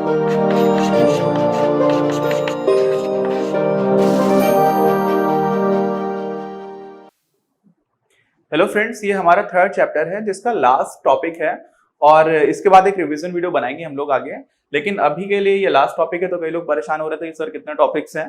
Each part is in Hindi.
हेलो फ्रेंड्स, ये हमारा थर्ड चैप्टर है जिसका लास्ट टॉपिक है और इसके बाद एक रिवीजन वीडियो बनाएंगे हम लोग आगे। लेकिन अभी के लिए ये लास्ट टॉपिक है तो कई लोग परेशान हो रहे थे कि सर कितने टॉपिक्स हैं।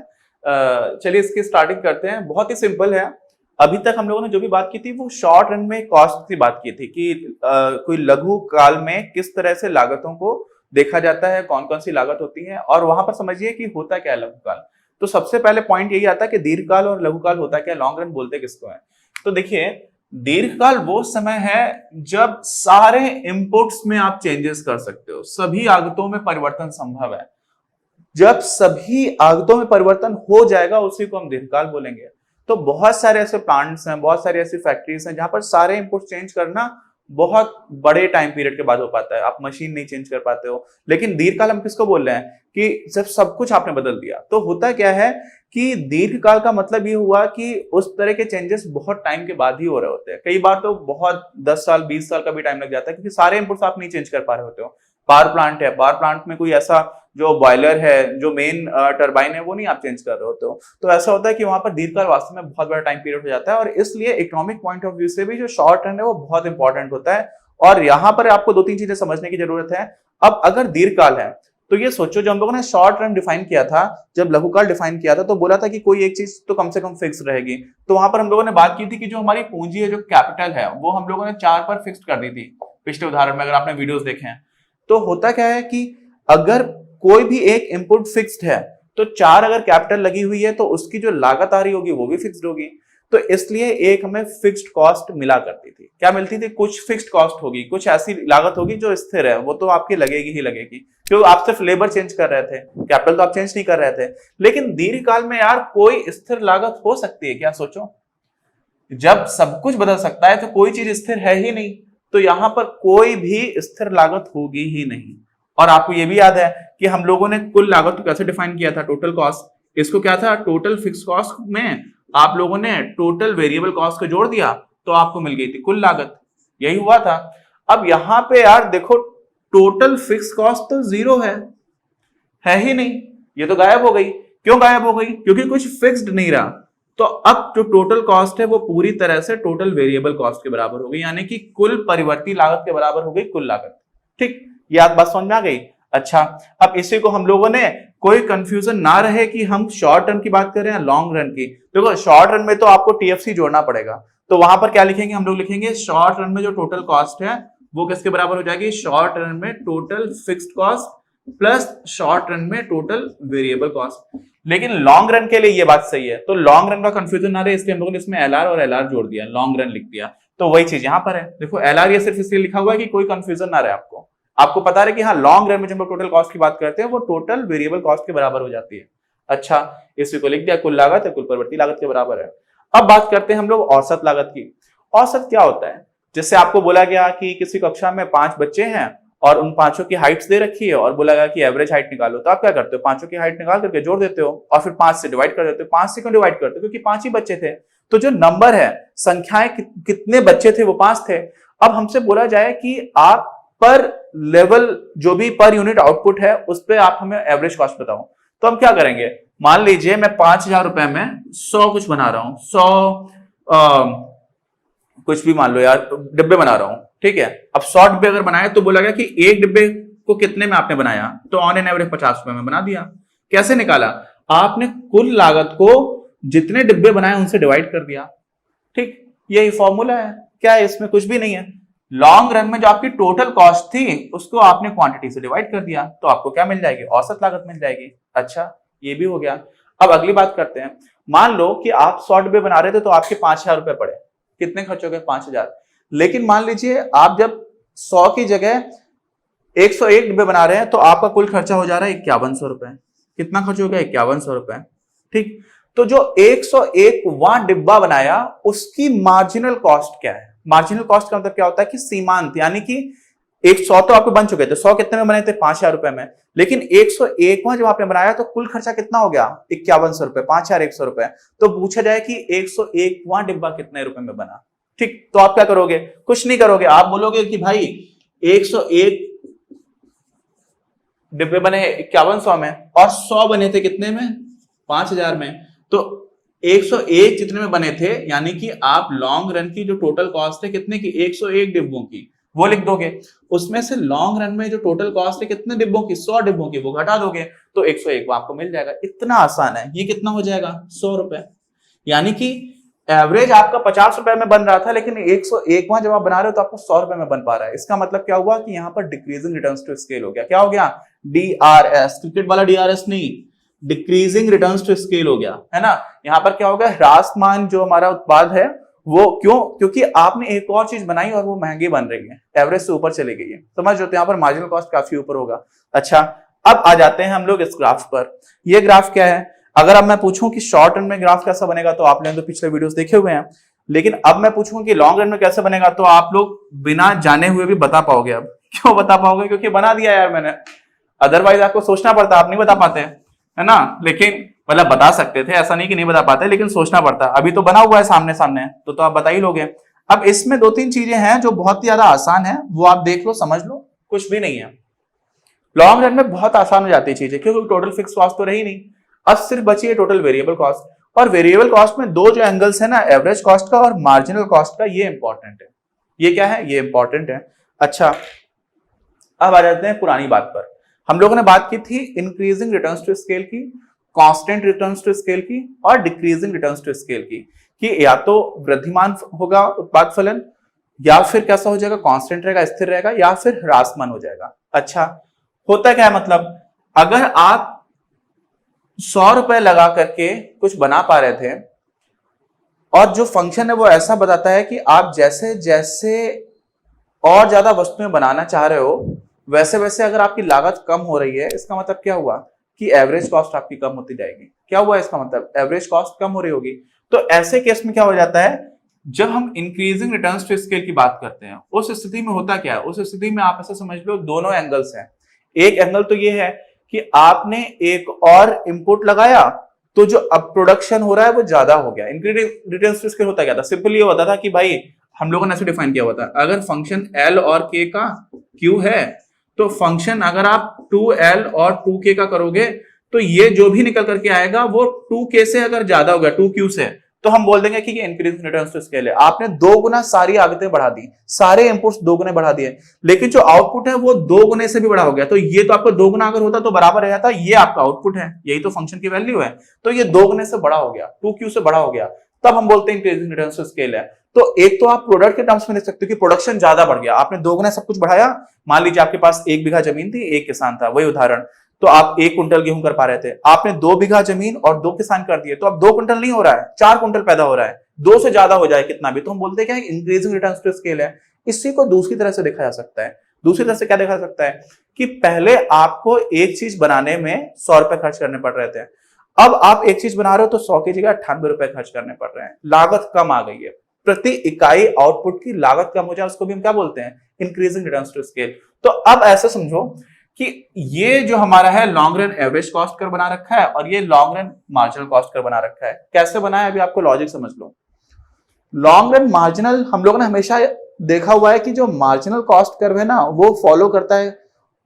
चलिए इसकी स्टार्टिंग करते हैं। बहुत ही सिंपल है। अभी तक हम लोगों ने जो भी बात की थी वो शॉर्ट रन में कॉस्ट की बात की थी कि कोई लघु काल में किस तरह से लागतों को देखा जाता है, कौन कौन सी लागत होती है और वहां पर समझिए कि होता क्या है लघु काल। तो सबसे पहले पॉइंट यही आता है कि दीर्घकाल और लघु काल होता क्या है, लॉन्ग रन बोलते किसको है। तो देखिए, दीर्घकाल वो समय है जब सारे इनपुट्स में आप चेंजेस कर सकते हो, सभी आगतों में परिवर्तन संभव है। जब सभी आगतों में परिवर्तन हो जाएगा उसी को हम दीर्घकाल बोलेंगे। तो बहुत सारे ऐसे प्लांट्स हैं, बहुत सारी ऐसी फैक्ट्रीज हैं जहां पर सारे इनपुट चेंज करना बहुत बड़े टाइम पीरियड के बाद हो पाता है। आप मशीन नहीं चेंज कर पाते हो। लेकिन दीर्घकाल हम किसको बोल रहे हैं कि जब सब कुछ आपने बदल दिया। तो होता क्या है कि दीर्घकाल का मतलब ये हुआ कि उस तरह के चेंजेस बहुत टाइम के बाद ही हो रहे होते हैं। कई बार तो बहुत 10 साल 20 साल का भी टाइम लग जाता है क्योंकि सारे इनपुट्स आप नहीं चेंज कर पा रहे होते हो। पावर प्लांट है, पावर प्लांट में कोई ऐसा जो बॉयलर है, जो मेन टरबाइन है, वो नहीं आप चेंज कर रहे होते हो। तो ऐसा होता है कि वहां पर दीर्घकाल वास्तव में बहुत बड़ा टाइम पीरियड हो जाता है और इसलिए इकोनॉमिक पॉइंट ऑफ व्यू से भी जो शॉर्ट रन है वो बहुत इंपॉर्टेंट होता है। और यहां पर आपको दो तीन चीजें समझने की जरूरत है। अब अगर दीर्घकाल है तो ये सोचो, जो हम लोगों ने शॉर्ट रन डिफाइन किया था, जब लघुकाल डिफाइन किया था तो बोला था कि कोई एक चीज तो कम से कम फिक्स रहेगी। तो वहां पर हम लोगों ने बात की थी कि जो हमारी पूंजी है, जो कैपिटल है, वो हम लोगों ने 4 पर फिक्स कर दी थी पिछले उदाहरण में, अगर आपने वीडियोस देखे हैं। तो होता क्या है कि अगर कोई भी एक इनपुट फिक्स्ड है तो 4 अगर कैपिटल लगी हुई है तो उसकी जो लागत आ रही होगी वो भी फिक्स्ड होगी। तो इसलिए एक हमें फिक्स्ड कॉस्ट मिला करती थी। क्या मिलती थी? कुछ फिक्स्ड कॉस्ट होगी, कुछ ऐसी लागत होगी जो स्थिर है, वो तो आपकी लगेगी ही लगेगी, क्योंकि आप सिर्फ लेबर चेंज कर रहे थे, कैपिटल तो आप चेंज नहीं कर रहे थे। लेकिन दीर्घकाल में यार कोई स्थिर लागत हो सकती है क्या? सोचो, जब सब कुछ बदल सकता है तो कोई चीज स्थिर है ही नहीं। तो यहां पर कोई भी स्थिर लागत होगी ही नहीं। और आपको यह भी याद है कि हम लोगों ने कुल लागत को कैसे डिफाइन किया था? Total cost. इसको क्या था? टोटल फिक्स कॉस्ट में आप लोगों ने टोटल वेरिएबल कॉस्ट को जोड़ दिया तो आपको मिल गई थी कुल लागत। यही हुआ था। अब यहां पे यार देखो, टोटल फिक्स कॉस्ट तो 0 है ही नहीं, ये तो गायब हो गई। क्यों गायब हो गई? क्योंकि कुछ फिक्स्ड नहीं रहा। तो अब जो टोटल कॉस्ट है वो पूरी तरह से टोटल वेरिएबल कॉस्ट के बराबर हो गई, यानी कि कुल परिवर्ती लागत के बराबर हो गई कुल लागत। ठीक, ये बात समझ में आ गई? अच्छा, अब इसी को हम लोगों ने, कोई कंफ्यूजन ना रहे कि हम शॉर्ट रन की बात कर रहे हैं लॉन्ग रन की। देखो, शॉर्ट रन में तो आपको टीएफसी जोड़ना पड़ेगा। तो वहां पर क्या लिखेंगे? हम लोग लिखेंगे शॉर्ट रन में जो टोटल कॉस्ट है वो किसके बराबर हो जाएगी? शॉर्ट रन में total fixed cost plus short run में टोटल वेरिएबल कॉस्ट। लेकिन लॉन्ग रन के लिए ये बात सही है। तो लॉन्ग रन का कंफ्यूजन ना रहे इसलिए हम लोगों ने इसमें एलआर और एलआर जोड़ दिया, लॉन्ग रन लिख दिया। तो वही चीज यहां पर है। देखो, एलआर ये सिर्फ इसलिए लिखा हुआ है कि कोई कंफ्यूजन ना रहे आपको। आपको पता रहे कि हाँ, लॉन्ग रन में जब हम टोटल कॉस्ट की बात करते हैं वो टोटल वेरिएबल कॉस्ट के बराबर हो जाती है। अच्छा, इसी को लिख दिया, कुल लागत है कुल परिवर्ती लागत के बराबर है। अब बात करते हैं हम लोग औसत लागत की। औसत क्या होता है? जैसे आपको बोला गया कि किसी कक्षा में 5 बच्चे हैं और उन पांचों की हाइट्स दे रखी है और बोला गया कि एवरेज हाइट निकालो। तो आप क्या करते हो? पांचों की हाइट निकाल करके जोड़ देते हो और फिर 5 से डिवाइड कर देते हो। 5 से क्यों डिवाइड करते हो? क्योंकि 5 ही बच्चे थे। तो जो नंबर है, संख्याएं कितने बच्चे थे वो 5 थे। अब हमसे बोला जाए कि आप पर लेवल जो भी पर यूनिट आउटपुट है उस पर आप हमें एवरेज कॉस्ट बताओ। तो हम क्या करेंगे? मान लीजिए मैं 5,000 रुपए में 100 कुछ बना रहा हूं, 100 कुछ भी मान लो यार, डिब्बे बना रहा हूं। ठीक है, अब 100 डिब्बे अगर बनाए तो बोला गया कि एक डिब्बे को कितने में आपने बनाया? तो ऑन एन एवरेज 50 रुपए में बना दिया। कैसे निकाला? आपने कुल लागत को जितने डिब्बे बनाए उनसे डिवाइड कर दिया। ठीक, यही फॉर्मूला है। क्या है इसमें? कुछ भी नहीं है। लॉन्ग रन में जो आपकी टोटल कॉस्ट थी उसको आपने क्वांटिटी से डिवाइड कर दिया तो आपको क्या मिल जाएगी? औसत लागत मिल जाएगी। अच्छा, ये भी हो गया। अब अगली बात करते हैं। मान लो कि आप 100 डिब्बे बना रहे थे तो आपके 5,000 रुपए पड़े। कितने खर्च हो गए? 5,000। लेकिन मान लीजिए आप जब 100 की जगह 101 डिब्बे बना रहे हैं तो आपका कुल खर्चा हो जा रहा है 5100 रुपए। कितना खर्च हो गया? 5100 रुपए। ठीक, तो जो 101वां डिब्बा बनाया उसकी मार्जिनल कॉस्ट क्या है? मार्जिनल कॉस्ट का मतलब क्या होता है कि सीमांत, यानी कि 100 तो आपके बन चुके थे। 100 कितने में बने थे? 5,000 रुपए में। लेकिन 101वां जब आपने बनाया तो कुल खर्चा कितना हो गया? 5100 रुपए, 5,100 रुपए। तो पूछा जाए कि 101वां डिब्बा कितने रुपए में बना? ठीक, तो आप क्या करोगे? कुछ नहीं करोगे। आप बोलोगे कि भाई 101 डिब्बे बने 5100 में और 100 बने थे कितने में, 5000 में। तो 101 जितने में बने थे, यानी कि आप लॉन्ग रन की जो टोटल कॉस्ट है कितने की, 101 डिब्बों की, वो लिख दोगे। उसमें से लॉन्ग रन में जो टोटल कॉस्ट है कितने डिब्बों की, 100 डिब्बों की, वो घटा दोगे तो 101 वो आपको मिल जाएगा। इतना आसान है। ये कितना हो जाएगा, 100 रुपए। यानी कि एवरेज आपका 50 रुपए में बन रहा था, लेकिन 101वां जब आप बना रहे हो तो आपको 100 रुपए में बन पा रहा है। इसका मतलब क्या हुआ कि यहाँ पर डिक्रीजिंग रिटर्न्स टू स्केल हो गया। क्या हो गया, डीआरएस, क्रिकेट वाला डीआरएस नहीं, डिक्रीजिंग रिटर्न्स टू स्केल हो गया, है ना। यहाँ पर क्या हो गया, ह्रासमान जो हमारा उत्पाद है वो क्यों, क्योंकि आपने एक और चीज बनाई और वो महंगी बन रही है, एवरेज से ऊपर चली गई है। समझ रहे हो, यहाँ पर मार्जिनल कॉस्ट काफी ऊपर होगा। अच्छा, अब आ जाते हैं हम लोग इस ग्राफ पर। ये ग्राफ क्या है, अगर अब मैं पूछूं कि शॉर्ट रन में ग्राफ कैसा बनेगा तो आप लोगों ने तो पिछले वीडियोस देखे हुए हैं, लेकिन अब मैं पूछूं कि लॉन्ग रन में कैसे बनेगा तो आप लोग बिना जाने हुए भी बता पाओगे। अब क्यों बता पाओगे, क्योंकि बना दिया यार मैंने। अदरवाइज आपको सोचना पड़ता, आप नहीं बता पाते, है ना। लेकिन मतलब बता सकते थे, ऐसा नहीं कि नहीं बता पाते, लेकिन सोचना पड़ता। अभी तो बना हुआ है सामने सामने, तो आप बता ही लोगे। अब इसमें 2-3 चीजें हैं जो बहुत ही ज्यादा आसान है, वो आप देख लो, समझ लो, कुछ भी नहीं है। लॉन्ग रन में बहुत आसान हो जाती है चीजें, क्योंकि टोटल फिक्स कॉस्ट तो रही नहीं, अब सिर्फ बची है टोटल वेरिएबल कॉस्ट। और वेरिएबल कॉस्ट में दो जो एंगल्स है ना, एवरेज कॉस्ट का और मार्जिनल कॉस्ट का, ये इंपॉर्टेंट है। ये क्या है, ये इंपॉर्टेंट है। अच्छा, अब आ जाते हैं पुरानी बात पर। हम लोगों ने बात की थी इंक्रीजिंग रिटर्न्स टू स्केल की, कांस्टेंट रिटर्न्स टू स्केल की और डिक्रीजिंग रिटर्न्स टू स्केल की, कि या तो वृद्धिमान होगा उत्पाद फलन, या फिर कैसा हो जाएगा, कांस्टेंट रहेगा, स्थिर रहेगा, या फिर ह्रासमान हो जाएगा। अच्छा, होता क्या है, मतलब अगर आप 100 रुपए लगा करके कुछ बना पा रहे थे और जो फंक्शन है वो ऐसा बताता है कि आप जैसे जैसे और ज्यादा वस्तुएं बनाना चाह रहे हो वैसे वैसे अगर आपकी लागत कम हो रही है, इसका मतलब क्या हुआ कि एवरेज कॉस्ट आपकी कम होती जाएगी। क्या हुआ इसका मतलब, एवरेज कॉस्ट कम हो रही होगी। तो ऐसे केस में क्या हो जाता है, जब हम इंक्रीजिंग रिटर्न्स टू स्केल की बात करते हैं, उस स्थिति में होता क्या है, उस स्थिति में आप ऐसा समझ लो दोनों एंगल्स हैं। एक एंगल तो ये है कि आपने एक और इनपुट लगाया तो जो अब प्रोडक्शन हो रहा है वो ज्यादा हो गया। इंक्रीजिंग रिटर्न्स टू स्केल होता क्या था, सिंपली ये होता था कि भाई हम लोगों ने ऐसे डिफाइन किया हुआ था, अगर फंक्शन एल और के का क्यू है तो फंक्शन अगर आप 2l और 2k का करोगे तो ये जो भी निकल करके आएगा वो 2k से अगर ज्यादा होगा 2q से, तो हम बोल देंगे कि ये इंक्रीजिंग रिटर्न्स टू स्केल है। आपने 2 गुना सारी आगतें बढ़ा दी, सारे इनपुट्स 2 गुने बढ़ा दिए, लेकिन जो आउटपुट है वो 2 गुने से भी बड़ा हो गया। तो ये तो आपको 2 गुना अगर होता तो बराबर रह जाता, ये आपका आउटपुट है, यही तो फंक्शन की वैल्यू है। तो ये 2 गुने से बड़ा हो गया, 2q से बड़ा हो गया, तब हम बोलते हैं इंक्रीजिंग रिटर्न्स टू स्केल है। तो एक तो आप प्रोडक्ट के टर्म्स में देख सकते हो कि प्रोडक्शन ज्यादा बढ़ गया, आपने 2 गुना सब कुछ बढ़ाया। मान लीजिए आपके पास 1 बीघा जमीन थी, 1 किसान था, वही उदाहरण, तो आप 1 कुंटल गेहूं कर पा रहे थे, आपने 2 बीघा जमीन और 2 किसान कर दिए, तो अब 2 कुंटल नहीं हो रहा है, 4 कुंटल पैदा हो रहा है, 2 से ज्यादा हो जाए कितना भी, तो हम बोलते हैं कि इंक्रीजिंग रिटर्न्स टू स्केल है। इसी को दूसरी तरह से देखा जा सकता है। दूसरी तरह से क्या देखा जा सकता है कि पहले आपको एक चीज बनाने में 100 रुपए खर्च करने पड़ रहे थे, अब आप एक चीज बना रहे हो तो 100 की जगह 98 रुपए खर्च करने पड़ रहे हैं, लागत कम आ गई है। प्रति इकाई आउटपुट की लागत कम हो जाए उसको भी हम क्या बोलते हैं, इंक्रीजिंग रिटर्न्स टू स्केल। तो अब ऐसा समझो कि ये जो हमारा है long run average cost curve बना रखा है और ये long run marginal cost curve बना रखा है। कैसे बना है अभी आपको लॉजिक समझ लो। लॉन्ग रन मार्जिनल हम लोगों ने हमेशा देखा हुआ है कि जो मार्जिनल कॉस्ट कर्व है ना वो फॉलो करता है,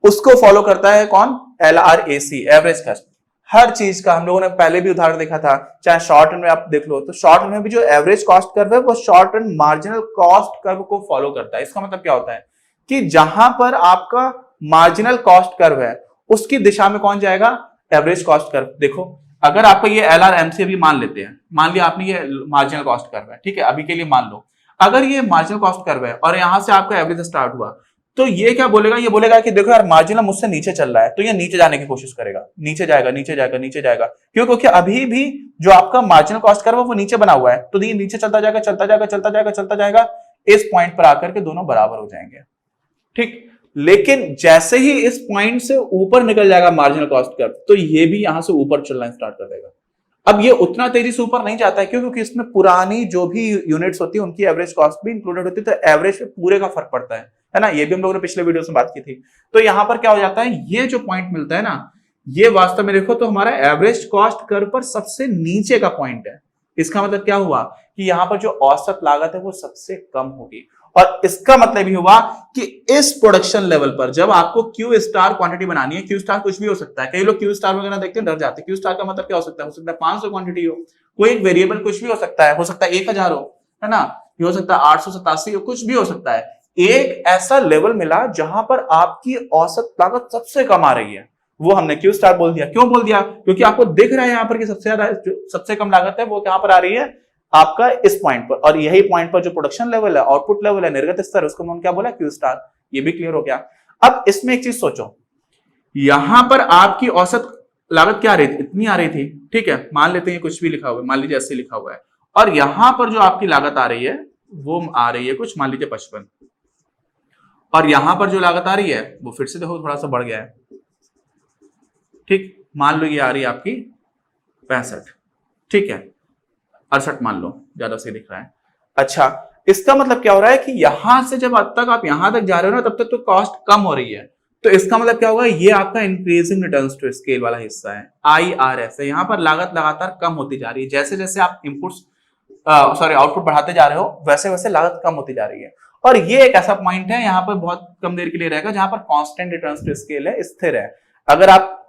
उसको फॉलो करता है कौन, LRAC, एवरेज कॉस्ट। हर चीज का हम लोगों ने पहले भी उदाहरण देखा था, चाहे शॉर्ट रन में आप देख लो तो शॉर्ट रन में भी जो एवरेज कॉस्ट कर्व है वो short run marginal cost curve को फॉलो करता है। इसका मतलब क्या होता है कि जहां पर आपका मार्जिनल कॉस्ट कर्व है उसकी दिशा में कौन जाएगा, एवरेज कॉस्ट कर्व। देखो अगर आपका ये LRMC अभी मान लेते हैं, मान लिया आपने ये मार्जिनल कॉस्ट कर्व है, ठीक है, अभी के लिए मान लो अगर ये मार्जिनल कॉस्ट कर्व है और यहां से आपका एवरेज स्टार्ट हुआ, तो ये क्या बोलेगा, ये बोलेगा कि देखो यार मार्जिनल मुझसे नीचे चल रहा है, तो ये नीचे जाने की कोशिश करेगा, नीचे जाएगा नीचे जाएगा नीचे जाएगा। क्यों, क्योंकि अभी भी जो आपका मार्जिनल कॉस्ट कर्व है वो नीचे बना हुआ है, तो ये नीचे चलता जाएगा चलता जाएगा चलता जाएगा चलता जाएगा, इस पॉइंट पर आकर के दोनों बराबर हो जाएंगे, ठीक। लेकिन जैसे ही इस पॉइंट से ऊपर निकल जाएगा मार्जिनल कॉस्ट कर्व, तो ये भी यहां से ऊपर चलना स्टार्ट कर देगा। अब ये उतना तेजी से ऊपर नहीं जाता है, क्यों, क्योंकि इसमें पुरानी जो भी यूनिट्स होती है उनकी एवरेज कॉस्ट भी इंक्लूडेड होती है, तो एवरेज पे पूरे का फर्क पड़ता है ना। ये भी हम लोगों ने पिछले वीडियो में बात की थी। तो यहां पर क्या हो जाता है, ये जो पॉइंट मिलता है ना, ये वास्तव में देखो तो हमारा एवरेज कॉस्ट कर्व पर सबसे नीचे का पॉइंट है। इसका मतलब क्या हुआ कि यहां पर जो औसत लागत है वो सबसे कम होगी, और इसका मतलब ये हुआ कि इस प्रोडक्शन लेवल पर जब आपको क्यू स्टार क्वांटिटी बनानी है, क्यू स्टार कुछ भी हो सकता है, कई लोग क्यू स्टार वगैरह देखते हैं डर जाते हैं। क्यू स्टार का मतलब क्या हो सकता है 500 क्वांटिटी हो, कोई एक वेरिएबल कुछ भी हो सकता है 1000 हो, है ना, ये हो सकता है 887 हो, कुछ भी हो सकता है। एक ऐसा लेवल मिला जहां पर आपकी औसत लागत सबसे कम आ रही है, वो हमने क्यू स्टार बोल दिया। क्यों बोल दिया? क्योंकि आपको दिख रहा है यहां पर कि सबसे ज्यादा सबसे कम लागत है वो कहां पर आ रही है, आपका इस पॉइंट पर, और यही पॉइंट पर जो प्रोडक्शन लेवल है, आउटपुट लेवल है, निर्गत स्तर, उसको उन्होंने क्या बोला, क्यू स्टार। ये भी क्लियर हो गया। अब इसमें एक चीज सोचो, यहां पर आपकी औसत लागत क्या आ रही थी, इतनी आ रही थी, ठीक है, मान लेते हैं कुछ भी लिखा हुआ है, मान लीजिए 80 लिखा हुआ है, और यहां पर जो आपकी लागत आ रही है वो आ रही है कुछ, मान लीजिए 55, और यहां पर जो लागत आ रही है वो फिर से देखो थोड़ा सा बढ़ गया है, ठीक, मान लो ये आ रही है आपकी 65, ठीक है, 68 मान लो, ज्यादा सही दिख रहा है। अच्छा, इसका मतलब क्या हो रहा है कि यहां से जब अब तक आप यहां तक जा रहे हो ना, तब तक तो कॉस्ट कम हो रही है, तो इसका मतलब क्या होगा, ये आपका इंक्रीजिंग रिटर्न्स टू स्केल वाला हिस्सा है, IRS है। यहां पर लागत लगातार कम होती जा रही है, जैसे जैसे आप इनपुट्स आउटपुट बढ़ाते जा रहे हो वैसे वैसे लागत कम होती जा रही है। और ये एक ऐसा पॉइंट है यहां पर बहुत कम देर के लिए रहेगा जहां पर कांस्टेंट रिटर्न्स टू स्केल है, स्थिर है। अगर आप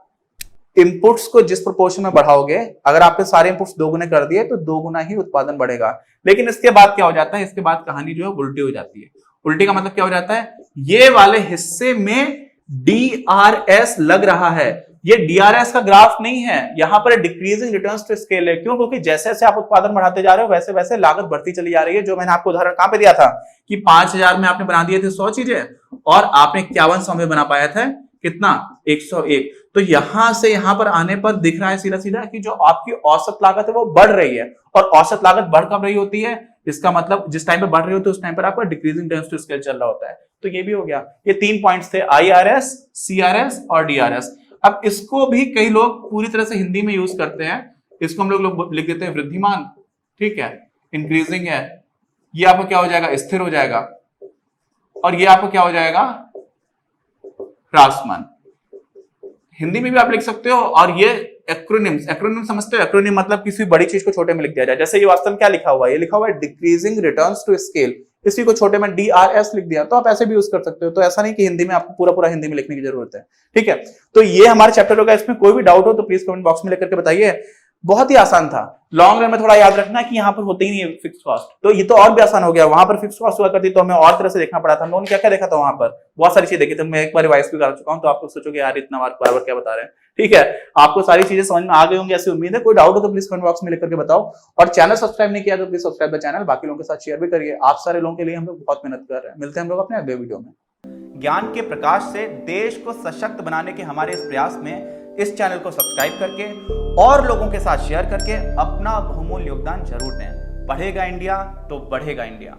इनपुट्स को जिस प्रोपोर्शन में बढ़ाओगे, अगर आपने सारे इनपुट्स 2 गुने कर दिए तो 2 गुना ही उत्पादन बढ़ेगा। लेकिन इसके बाद क्या हो जाता है, इसके बाद कहानी जो है उल्टी हो जाती है। उल्टी का मतलब क्या हो जाता है, ये वाले हिस्से में DRS लग रहा है, ये DRS का ग्राफ नहीं है, यहां पर डिक्रीजिंग रिटर्न्स टू स्केल है। क्यों? क्योंकि जैसे जैसे आप उत्पादन बढ़ाते जा रहे हो वैसे वैसे लागत बढ़ती चली जा रही है। जो मैंने आपको उदाहरण कहां पे दिया था कि 5000 में आपने बना दिए थे 100 चीजें और आपने 5100 में बना पाया था कितना, 101। तो यहां से यहां पर आने पर दिख रहा है सीधा सीधा कि जो आपकी औसत लागत है वो बढ़ रही है, और औसत लागत बढ़ कब रही होती है, इसका मतलब जिस टाइम पे बढ़ रही होती है उस टाइम पर आपका डिक्रीजिंग रिटर्न्स टू स्केल चल रहा होता है। तो ये भी हो गया, ये 3 पॉइंट्स थे, IRS, CRS और DRS। अब इसको भी कई लोग पूरी तरह से हिंदी में यूज करते हैं, इसको हम लोग लिख देते हैं वृद्धिमान, ठीक है, इंक्रीजिंग है, ये आपका क्या हो जाएगा, स्थिर हो जाएगा, और ये आपका क्या हो जाएगा, ह्रासमान। हिंदी में भी आप लिख सकते हो। और ये एक्रोनिम्स, एक्रोनिम समझते हो, एक्रोनिम मतलब किसी बड़ी चीज को छोटे में लिख दिया जाए। जैसे ये वास्तव में क्या लिखा हुआ है, ये लिखा हुआ है डिक्रीजिंग रिटर्न्स टू स्केल, इसी को छोटे में DRS लिख दिया, तो आप ऐसे भी यूज कर सकते हो। तो ऐसा नहीं कि हिंदी में आपको पूरा पूरा हिंदी में लिखने की जरूरत है, ठीक है। तो ये हमारे चैप्टर होगा, इसमें कोई भी डाउट हो तो प्लीज कमेंट बॉक्स में लिख करके बताइए। बहुत ही आसान था। लॉन्ग रन में थोड़ा याद रखना कि यहाँ पर होते ही नहीं है फिक्स कॉस्ट, तो ये तो और भी आसान हो गया। वहां पर फिक्स कॉस्ट हुआ करती तो हमें और तरह से देखना पड़ा था। हम लोगों ने क्या क्या देखा था वहां पर, बहुत सारी चीजें देखी थी। मैं एक बार रिवाइज भी कर चुका हूँ, तो आप लोग सोचोगे यार इतना बार बार क्या बता रहे हैं, ठीक है। आपको सारी चीजें समझ में आ गई होंगी ऐसी उम्मीद है। कोई डाउट हो तो प्लीज कमेंट बॉक्स में लिख करके बताओ, और चैनल सब्सक्राइब नहीं किया तो प्लीज सब्सक्राइब द चैनल, बाकी लोगों के साथ शेयर भी करिए। आप सारे लोगों के लिए हम लोग बहुत मेहनत कर रहे हैं। मिलते हैं हम लोग अपने अगले वीडियो में। ज्ञान के प्रकाश से देश को सशक्त बनाने के हमारे इस प्रयास में इस चैनल को सब्सक्राइब करके और लोगों के साथ शेयर करके अपना बहुमूल्य योगदान जरूर दें। बढ़ेगा इंडिया तो बढ़ेगा इंडिया।